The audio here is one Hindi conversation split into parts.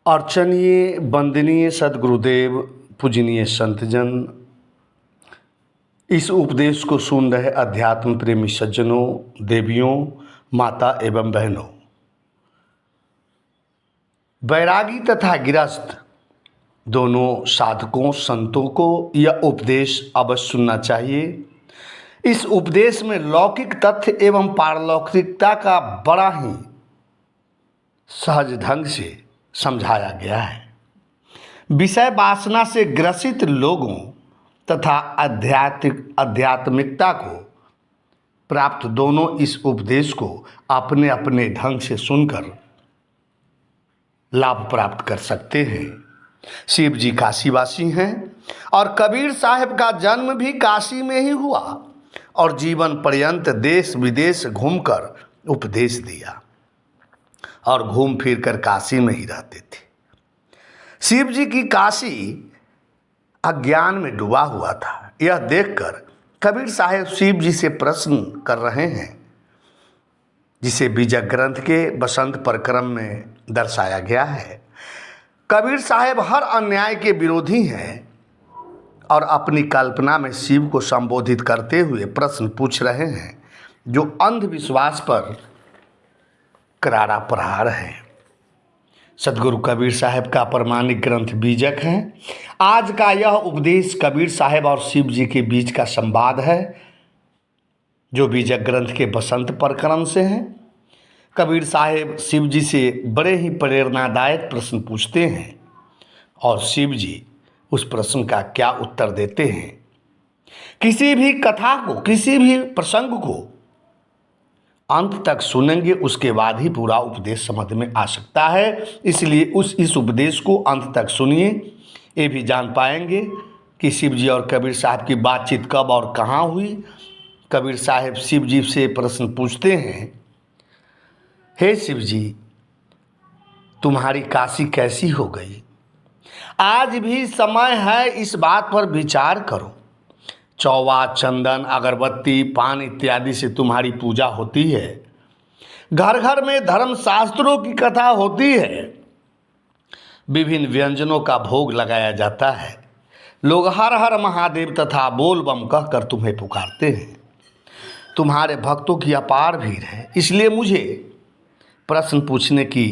अर्चनीय वंदनीय सद्गुरुदेव पूजनीय संतजन, इस उपदेश को सुन रहे अध्यात्म प्रेमी सज्जनों, देवियों, माता एवं बहनों, बैरागी तथा गृहस्थ दोनों साधकों संतों को यह उपदेश अवश्य सुनना चाहिए। इस उपदेश में लौकिक तथ्य एवं पारलौकिकता का बड़ा ही सहज ढंग से समझाया गया है। विषय वासना से ग्रसित लोगों तथा आध्यात्मिकता को प्राप्त दोनों इस उपदेश को अपने अपने ढंग से सुनकर लाभ प्राप्त कर सकते हैं। शिव जी काशीवासी हैं और कबीर साहब का जन्म भी काशी में ही हुआ और जीवन पर्यंत देश विदेश घूमकर उपदेश दिया और घूम फिर कर काशी में ही रहते थे। शिव जी की काशी अज्ञान में डूबा हुआ था। यह देखकर कबीर साहब शिव जी से प्रश्न कर रहे हैं, जिसे बीजक ग्रंथ के बसंत प्रकरण में दर्शाया गया है। कबीर साहब हर अन्याय के विरोधी हैं और अपनी कल्पना में शिव को संबोधित करते हुए प्रश्न पूछ रहे हैं, जो अंधविश्वास पर करारा प्रहार है। सदगुरु कबीर साहब का प्रमाणिक ग्रंथ बीजक है। आज का यह उपदेश कबीर साहब और शिव जी के बीच का संवाद है, जो बीजक ग्रंथ के बसंत प्रकरण से है। कबीर साहब शिव जी से बड़े ही प्रेरणादायक प्रश्न पूछते हैं और शिव जी उस प्रश्न का क्या उत्तर देते हैं। किसी भी कथा को, किसी भी प्रसंग को अंत तक सुनेंगे, उसके बाद ही पूरा उपदेश समझ में आ सकता है। इसलिए इस उपदेश को अंत तक सुनिए, ये भी जान पाएंगे कि शिव जी और कबीर साहब की बातचीत कब और कहाँ हुई। कबीर साहब शिव जी से प्रश्न पूछते हैं, हे शिव जी, तुम्हारी काशी कैसी हो गई? आज भी समय है, इस बात पर विचार करो। चौवा, चंदन, अगरबत्ती, पान इत्यादि से तुम्हारी पूजा होती है। घर घर में धर्म शास्त्रों की कथा होती है। विभिन्न व्यंजनों का भोग लगाया जाता है। लोग हर हर महादेव तथा बोल बम कहकर तुम्हें पुकारते हैं। तुम्हारे भक्तों की अपार भीड़ है, इसलिए मुझे प्रश्न पूछने की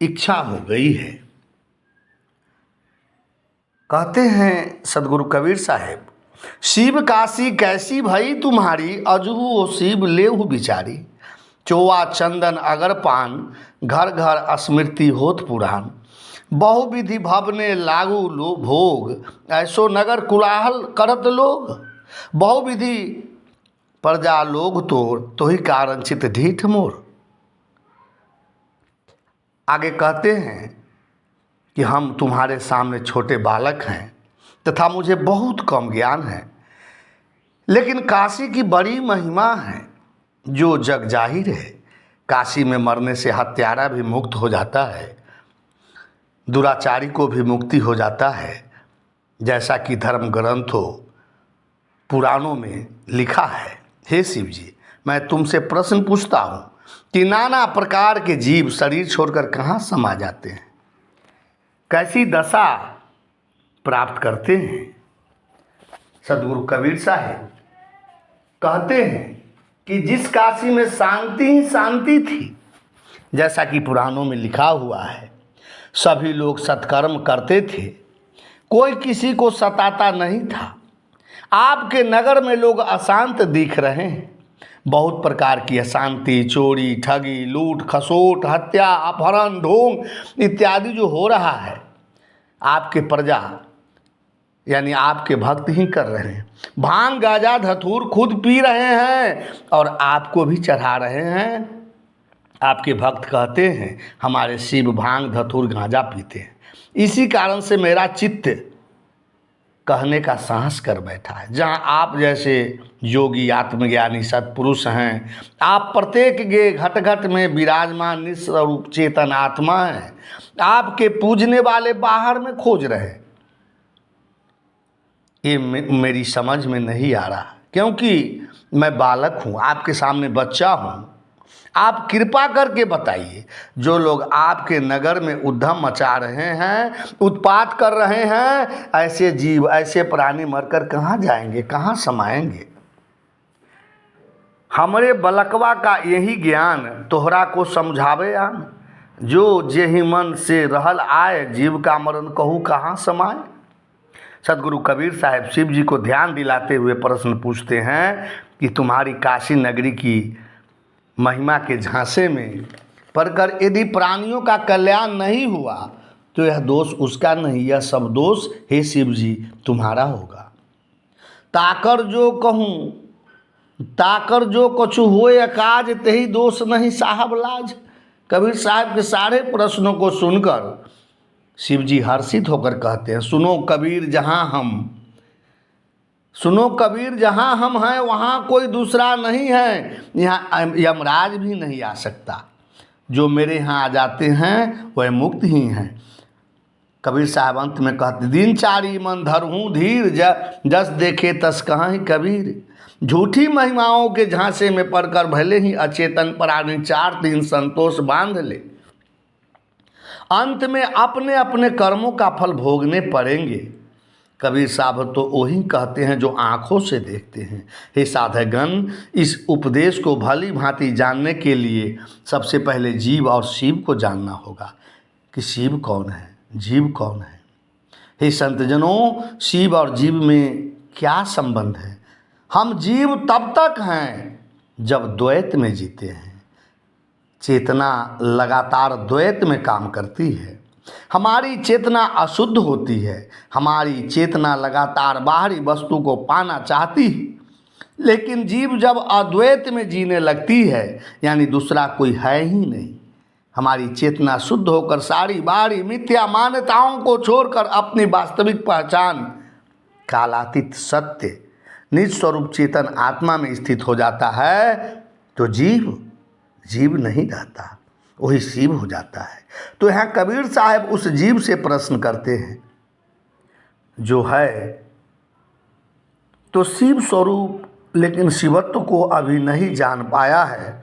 इच्छा हो गई है। कहते हैं सदगुरु कबीर साहब, शिव काशी कैसी भई तुम्हारी, अजहू ओ शिव लेहु बिचारी। चोवा चंदन अगर पान, घर घर स्मृति होत पुराण। बहुविधि भवने लागू लो भोग, ऐसो नगर कुलाहल करत लोग। बहुविधि प्रजा लोग तोर, तो ही कारण चित ढीठ मोर। आगे कहते हैं कि हम तुम्हारे सामने छोटे बालक हैं तथा मुझे बहुत कम ज्ञान है, लेकिन काशी की बड़ी महिमा है जो जग जाहिर है। काशी में मरने से हत्यारा भी मुक्त हो जाता है, दुराचारी को भी मुक्ति हो जाता है, जैसा कि धर्म ग्रंथों पुराणों में लिखा है। हे शिव जी, मैं तुमसे प्रश्न पूछता हूँ कि नाना प्रकार के जीव शरीर छोड़कर कहाँ समा जाते हैं, कैसी दशा प्राप्त करते हैं। सदगुरु कबीर साहब कहते हैं कि जिस काशी में शांति ही शांति थी, जैसा कि पुराणों में लिखा हुआ है, सभी लोग सत्कर्म करते थे, कोई किसी को सताता नहीं था। आपके नगर में लोग अशांत दिख रहे हैं। बहुत प्रकार की अशांति, चोरी, ठगी, लूट खसोट, हत्या, अपहरण, ढोंग इत्यादि जो हो रहा है, आपके प्रजा यानी आपके भक्त ही कर रहे हैं। भांग गाजा धतूर खुद पी रहे हैं और आपको भी चढ़ा रहे हैं। आपके भक्त कहते हैं हमारे शिव भांग धतूर गांजा पीते हैं। इसी कारण से मेरा चित्त कहने का साहस कर बैठा है। जहाँ आप जैसे योगी आत्मज्ञानी सत्पुरुष हैं, आप प्रत्येक के घट घट में विराजमान निस्वरूप चेतन आत्मा हैं। आपके पूजने वाले बाहर में खोज रहे। ये मेरी समझ में नहीं आ रहा, क्योंकि मैं बालक हूँ, आपके सामने बच्चा हूँ। आप कृपा करके बताइए, जो लोग आपके नगर में उद्यम मचा रहे हैं, उत्पात कर रहे हैं, ऐसे जीव, ऐसे प्राणी मरकर कहाँ जाएंगे, कहाँ समाएंगे? हमरे बलकवा का यही ज्ञान तोहरा को समझावे आन, जो जेहि मन से रहल आए, जीव का मरण कहू कहाँ समाए। सदगुरु कबीर साहब शिव जी को ध्यान दिलाते हुए प्रश्न पूछते हैं कि तुम्हारी काशी नगरी की महिमा के झांसे में पड़कर यदि प्राणियों का कल्याण नहीं हुआ तो यह दोष उसका नहीं, यह सब दोष हे शिव जी तुम्हारा होगा। ताकर जो कहूँ, ताकर जो कछु होए काज, तही दोष नहीं साहब लाज। कबीर साहब के सारे प्रश्नों को सुनकर शिव जी हर्षित होकर कहते हैं, सुनो कबीर जहाँ हम, सुनो कबीर जहाँ हम हैं वहाँ कोई दूसरा नहीं है, यहाँ यमराज भी नहीं आ सकता। जो मेरे यहाँ आ जाते हैं वह मुक्त ही हैं। कबीर साहब अंत में कहते, दिनचारी मन धरहूँ धीर, जस देखे तस कहाँ कबीर। झूठी महिमाओं के झांसे में पड़कर भले ही अचेतन प्राणी 4 दिन संतोष बांध ले, अंत में अपने अपने कर्मों का फल भोगने पड़ेंगे। कबीर साहब तो वही कहते हैं जो आँखों से देखते हैं। हे साधकगण, इस उपदेश को भली भांति जानने के लिए सबसे पहले जीव और शिव को जानना होगा कि शिव कौन है, जीव कौन है। हे संतजनों, शिव और जीव में क्या संबंध है? हम जीव तब तक हैं जब द्वैत में जीते हैं। चेतना लगातार द्वैत में काम करती है। हमारी चेतना अशुद्ध होती है। हमारी चेतना लगातार बाहरी वस्तु को पाना चाहती है, लेकिन जीव जब अद्वैत में जीने लगती है, यानी दूसरा कोई है ही नहीं, हमारी चेतना शुद्ध होकर सारी बाहरी मिथ्या मान्यताओं को छोड़कर अपनी वास्तविक पहचान कालातीत सत्य निज स्वरूप चेतन आत्मा में स्थित हो जाता है, तो जीव नहीं रहता, वही शिव हो जाता है। तो यहाँ कबीर साहब उस जीव से प्रश्न करते हैं जो है तो शिव स्वरूप, लेकिन शिवत्व को अभी नहीं जान पाया है।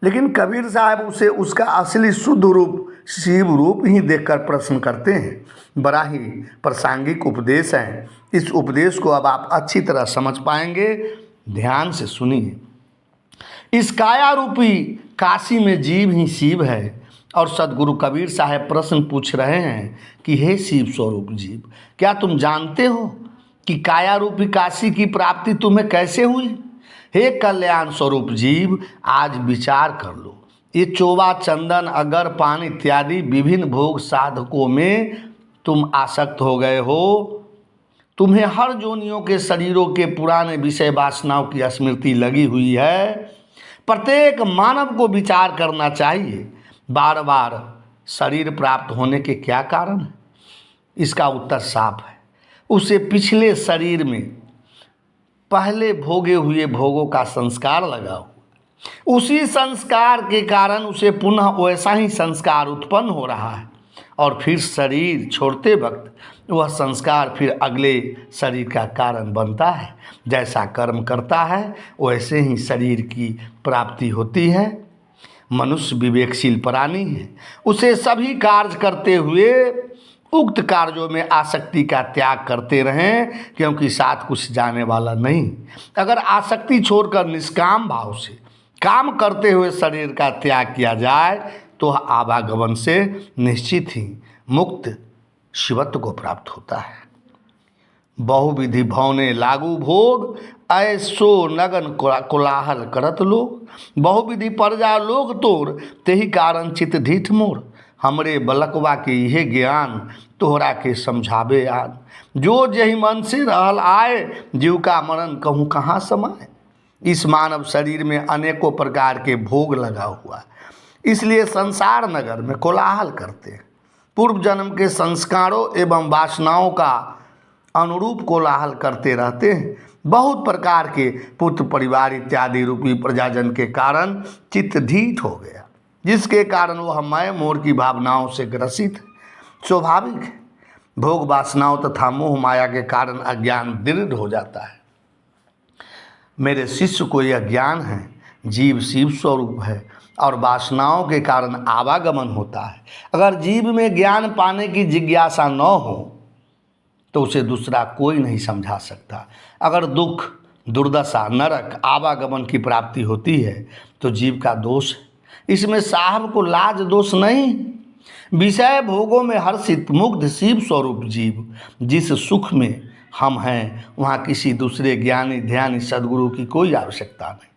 लेकिन कबीर साहब उसे उसका असली शुद्ध रूप शिव रूप ही देखकर प्रश्न करते हैं। बड़ा ही प्रासंगिक उपदेश है। इस उपदेश को अब आप अच्छी तरह समझ पाएंगे। ध्यान से सुनिए। इस काया रूपी काशी में जीव ही शिव है और सदगुरु कबीर साहब प्रश्न पूछ रहे हैं कि हे शिव स्वरूप जीव, क्या तुम जानते हो कि काया रूपी काशी की प्राप्ति तुम्हें कैसे हुई? हे कल्याण स्वरूप जीव, आज विचार कर लो। ये चोवा, चंदन, अगर, पान इत्यादि विभिन्न भोग साधकों में तुम आसक्त हो गए हो। तुम्हें हर जोनियों के शरीरों के पुराने विषय वासनाओं की स्मृति लगी हुई है। प्रत्येक मानव को विचार करना चाहिए, बार बार शरीर प्राप्त होने के क्या कारण है? इसका उत्तर साफ है। उसे पिछले शरीर में पहले भोगे हुए भोगों का संस्कार लगा हुआ, उसी संस्कार के कारण उसे पुनः वैसा ही संस्कार उत्पन्न हो रहा है और फिर शरीर छोड़ते वक्त वह संस्कार फिर अगले शरीर का कारण बनता है। जैसा कर्म करता है वैसे ही शरीर की प्राप्ति होती है। मनुष्य विवेकशील प्राणी है। उसे सभी कार्य करते हुए उक्त कार्यों में आसक्ति का त्याग करते रहें, क्योंकि साथ कुछ जाने वाला नहीं। अगर आसक्ति छोड़कर निष्काम भाव से काम करते हुए शरीर का त्याग किया जाए तो आवागमन से निश्चित ही मुक्त शिवत्व को प्राप्त होता है। बहुविधि भवने लागू भोग, ऐसो नगन कोलाहल करत लोग। बहुविधि प्रजा लोग तोर, तेही कारण चित ढीठ मोर। हमरे बलकवा के यह ज्ञान तोहरा के समझावे आन। जो जही मन से रहल आए, जीव का मरण कहूँ कहाँ समाए। इस मानव शरीर में अनेकों प्रकार के भोग लगा हुआ, इसलिए संसार नगर में कोलाहल करते हैं। पूर्व जन्म के संस्कारों एवं वासनाओं का अनुरूप कोलाहल करते रहते हैं। बहुत प्रकार के पुत्र परिवार इत्यादि रूपी प्रजाजन के कारण चित्त ढीठ हो गया, जिसके कारण वह मैं मोर की भावनाओं से ग्रसित है। स्वाभाविक है, भोग वासनाओं तथा मोह माया के कारण अज्ञान दृढ़ हो जाता है। मेरे शिष्य को यह ज्ञान है, जीव शिव स्वरूप है और वासनाओं के कारण आवागमन होता है। अगर जीव में ज्ञान पाने की जिज्ञासा न हो तो उसे दूसरा कोई नहीं समझा सकता। अगर दुख, दुर्दशा, नरक, आवागमन की प्राप्ति होती है तो जीव का दोष है। इसमें साहब को लाज दोष नहीं। विषय भोगों में हर्षित मुग्ध शिव स्वरूप जीव, जिस सुख में हम हैं वहाँ किसी दूसरे ज्ञानी ध्यानी सद्गुरु की कोई आवश्यकता नहीं।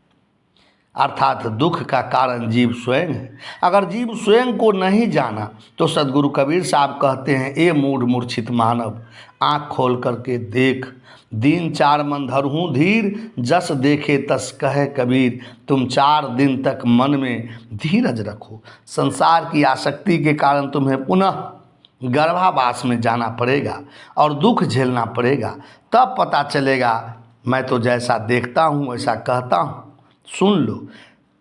अर्थात दुख का कारण जीव स्वयं है। अगर जीव स्वयं को नहीं जाना तो सद्गुरु कबीर साहब कहते हैं, ए मूढ़ मूर्छित मानव, आँख खोल करके देख, दीन चार मन धरहूँ धीर, जस देखे तस कहे कबीर, तुम 4 दिन तक मन में धीरज रखो। संसार की आसक्ति के कारण तुम्हें पुनः गर्भावास में जाना पड़ेगा और दुख झेलना पड़ेगा। तब पता चलेगा मैं तो जैसा देखता हूँ वैसा कहता हूँ। सुन लो,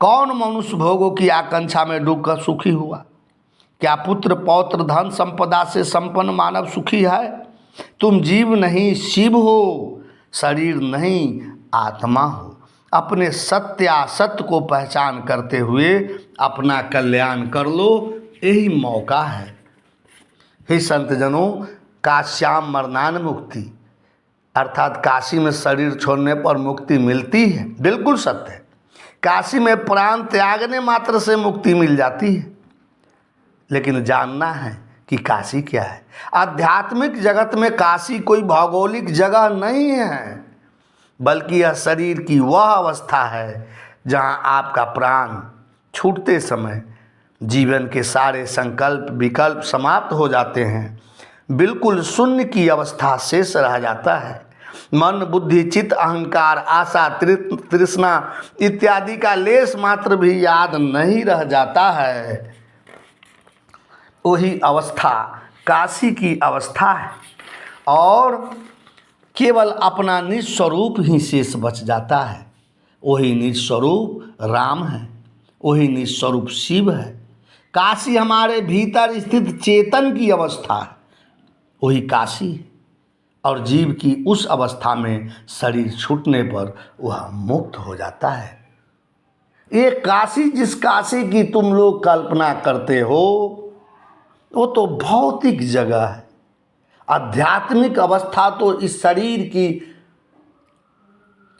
कौन मनुष्य भोगों की आकांक्षा में डूबकर सुखी हुआ? क्या पुत्र पौत्र धन संपदा से संपन्न मानव सुखी है? तुम जीव नहीं शिव हो, शरीर नहीं आत्मा हो। अपने सत्यासत्य को पहचान करते हुए अपना कल्याण कर लो, यही मौका है। हे संतजनों, काश्याम मरणान मुक्ति, अर्थात काशी में शरीर छोड़ने पर मुक्ति मिलती है, बिल्कुल सत्य है। काशी में प्राण त्यागने मात्र से मुक्ति मिल जाती है। लेकिन जानना है कि काशी क्या है। आध्यात्मिक जगत में काशी कोई भौगोलिक जगह नहीं है, बल्कि यह शरीर की वह अवस्था है जहां आपका प्राण छूटते समय जीवन के सारे संकल्प विकल्प समाप्त हो जाते हैं। बिल्कुल शून्य की अवस्था शेष रह जाता है। मन, बुद्धि, चित्त, अहंकार, आशा, तृष्णा इत्यादि का लेश मात्र भी याद नहीं रह जाता है। वही अवस्था काशी की अवस्था है और केवल अपना निज स्वरूप ही शेष बच जाता है। वही निज स्वरूप राम है, वही निज स्वरूप शिव है। काशी हमारे भीतर स्थित चेतन की अवस्था है, वही काशी है। और जीव की उस अवस्था में शरीर छूटने पर वह मुक्त हो जाता है। ये काशी, जिस काशी की तुम लोग कल्पना करते हो, वो तो भौतिक जगह है। आध्यात्मिक अवस्था तो इस शरीर की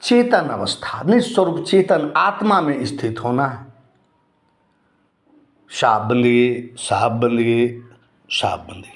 चेतन अवस्था, निस्वरूप चेतन आत्मा में स्थित होना है। साहब बंदगी, साहब बंदगी, साहब बंदगी।